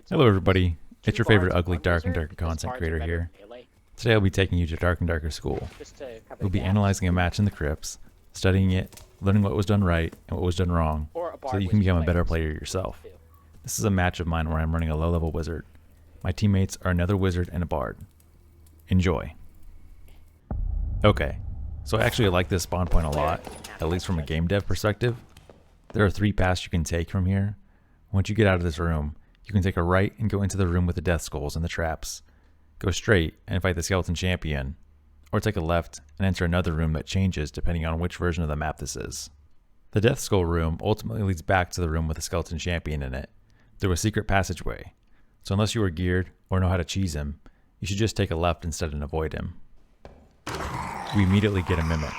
Hello everybody, it's your favorite ugly Dark and Darker content creator here. Today I'll be taking you to Dark and Darker School. We'll be analyzing a match in the crypts, studying it, learning what was done right and what was done wrong, so that you can become a better player yourself. This is a match of mine where I'm running a low-level wizard. My teammates are another wizard and a bard. Enjoy. Okay, so I actually like this spawn point a lot, at least from a game dev perspective. There are 3 paths you can take from here. Once you get out of this room, you can take a right and go into the room with the death skulls and the traps. Go straight and fight the skeleton champion, or take a left and enter another room that changes depending on which version of the map this is. The death skull room ultimately leads back to the room with the skeleton champion in it, through a secret passageway. So unless you are geared or know how to cheese him, you should just take a left instead and avoid him. We immediately get a mimic.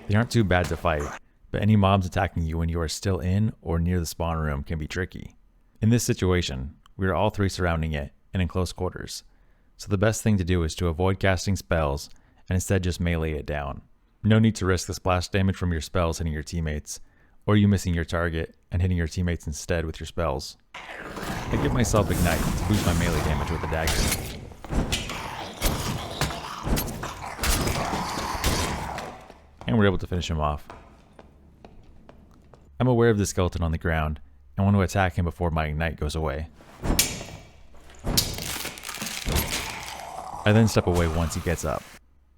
They aren't too bad to fight, but any mobs attacking you when you are still in or near the spawn room can be tricky. In this situation, we are all 3 surrounding it and in close quarters, so the best thing to do is to avoid casting spells and instead just melee it down. No need to risk the splash damage from your spells hitting your teammates, or you missing your target and hitting your teammates instead with your spells. I give myself Ignite to boost my melee damage with a dagger. And we're able to finish him off. I'm aware of the skeleton on the ground and want to attack him before my Ignite goes away. I then step away once he gets up.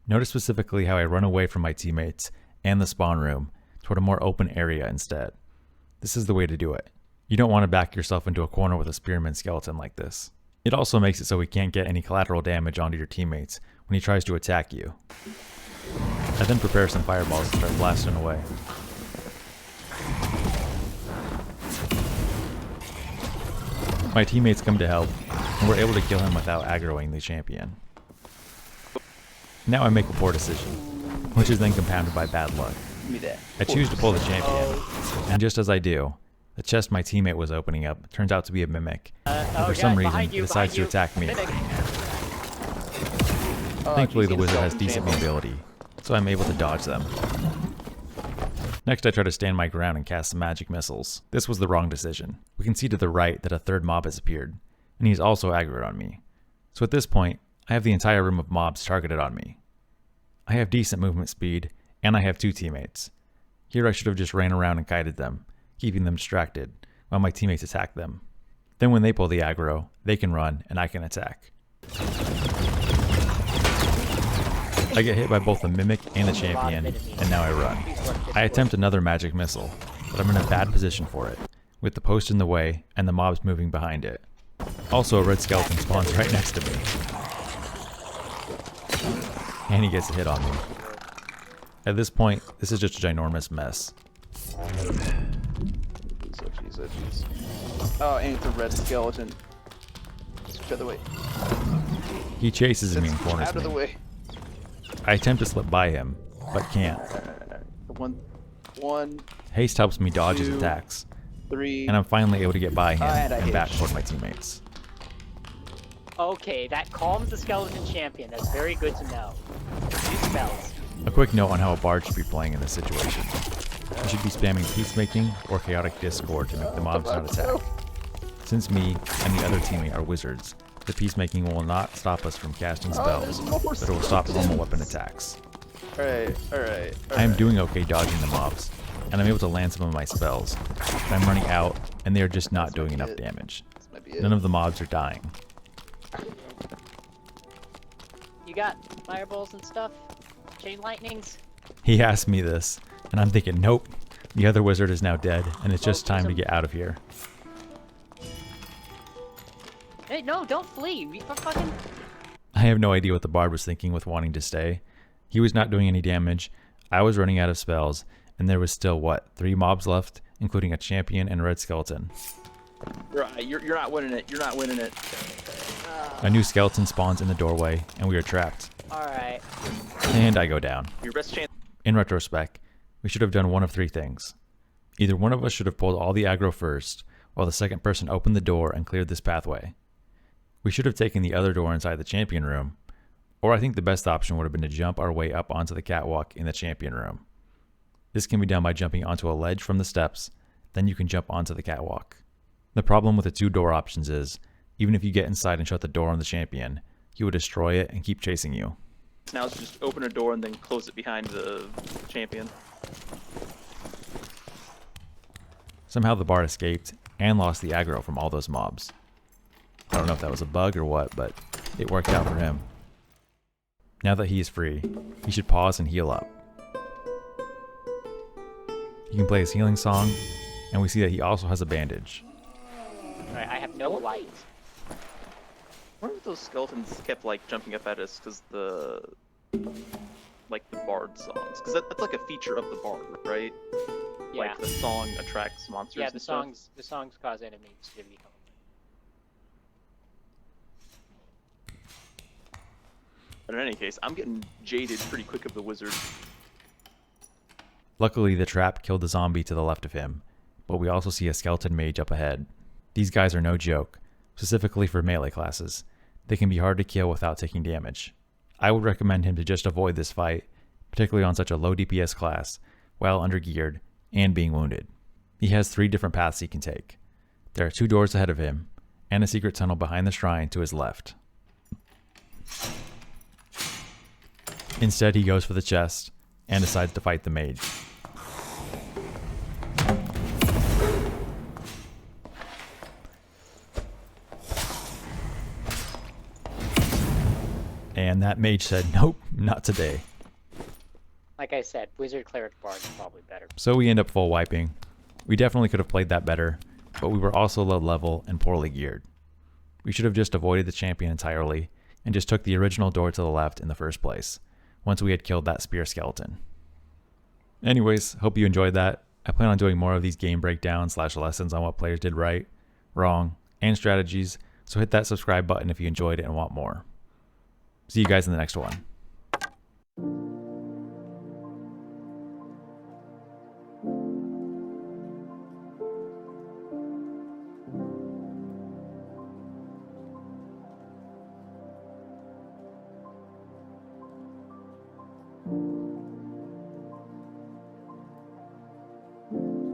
Notice specifically how I run away from my teammates and the spawn room toward a more open area instead. This is the way to do it. You don't want to back yourself into a corner with a spearman skeleton like this. It also makes it so he can't get any collateral damage onto your teammates when he tries to attack you. I then prepare some fireballs and start blasting away. My teammates come to help, and we're able to kill him without aggroing the champion. Now I make a poor decision, which is then compounded by bad luck. I choose to pull the champion, and just as I do, the chest my teammate was opening up turns out to be a mimic, and for some reason it decides to attack me. Thankfully the wizard has decent mobility, so I'm able to dodge them. Next I try to stand my ground and cast some magic missiles. This was the wrong decision. We can see to the right that a 3rd mob has appeared, and he's also aggroed on me. So at this point, I have the entire room of mobs targeted on me. I have decent movement speed, and I have 2 teammates. Here I should have just ran around and kited them, keeping them distracted, while my teammates attack them. Then when they pull the aggro, they can run and I can attack. I get hit by both the mimic and the champion, and now I run. I attempt another magic missile, but I'm in a bad position for it, with the post in the way and the mobs moving behind it. Also, a red skeleton spawns right next to me, and he gets a hit on me. At this point, this is just a ginormous mess. Oh, and it's a red skeleton. Switch out of the way. He chases me and corners Out of the me. way. I attempt to slip by him, but can't. One, Haste helps me dodge his 2, attacks, 3. and I'm finally able to get by him And I and hit. back toward my teammates. Okay, that calms the skeleton champion. That's very good to know. Use spells. A quick note on how a bard should be playing in this situation. You should be spamming peacemaking or chaotic discord to make the mobs not attack. Since me and the other teammate are wizards, the peacemaking will not stop us from casting spells, but it will stop normal weapon attacks. Alright. I am doing okay dodging the mobs, and I'm able to land some of my spells, but I'm running out, and they are just not doing enough damage. None of the mobs are dying. You got fireballs and stuff? Chain lightnings? He asked me this, and I'm thinking, nope, the other wizard is now dead, and it's just time to get out of here. Hey, no, don't flee. We fucking... I have no idea what the bard was thinking with wanting to stay. He was not doing any damage, I was running out of spells, and there was still, what, 3 mobs left, including a champion and a red skeleton. Right, you're not winning it. You're not winning it. A new skeleton spawns in the doorway, and we are trapped. Alright. And I go down. Your best chance. In retrospect, we should have done one of 3 things. Either one of us should have pulled all the aggro first, while the second person opened the door and cleared this pathway. We should have taken the other door inside the champion room, or I think the best option would have been to jump our way up onto the catwalk in the champion room. This can be done by jumping onto a ledge from the steps, then you can jump onto the catwalk. The problem with the 2 door options is, Even if you get inside and shut the door on the champion, he will destroy it and keep chasing you. Now it's just open a door and then close it behind the champion. Somehow the bard escaped and lost the aggro from all those mobs. I don't know if that was a bug or what, but it worked out for him. Now that he is free, he should pause and heal up. He can play his healing song, and we see that he also has a bandage. Alright, I have no light. I wonder if those skeletons kept like jumping up at us because the bard songs, because that's like a feature of the bard, right? Yeah. Like the song attracts monsters. Yeah, and the stuff. songs cause enemies to become. But in any case, I'm getting jaded pretty quick of the wizard. Luckily, the trap killed the zombie to the left of him, but we also see a skeleton mage up ahead. These guys are no joke, specifically for melee classes. They can be hard to kill without taking damage. I would recommend him to just avoid this fight, particularly on such a low DPS class, while undergeared and being wounded. He has 3 different paths he can take. There are 2 doors ahead of him, and a secret tunnel behind the shrine to his left. Instead, he goes for the chest and decides to fight the mage. And that mage said, nope, not today. Like I said, wizard, cleric, bard is probably better. So we end up full wiping. We definitely could have played that better, but we were also low level and poorly geared. We should have just avoided the champion entirely and just took the original door to the left in the first place, once we had killed that spear skeleton. Anyways, hope you enjoyed that. I plan on doing more of these game breakdowns / lessons on what players did right, wrong, and strategies, so hit that subscribe button if you enjoyed it and want more. See you guys in the next one.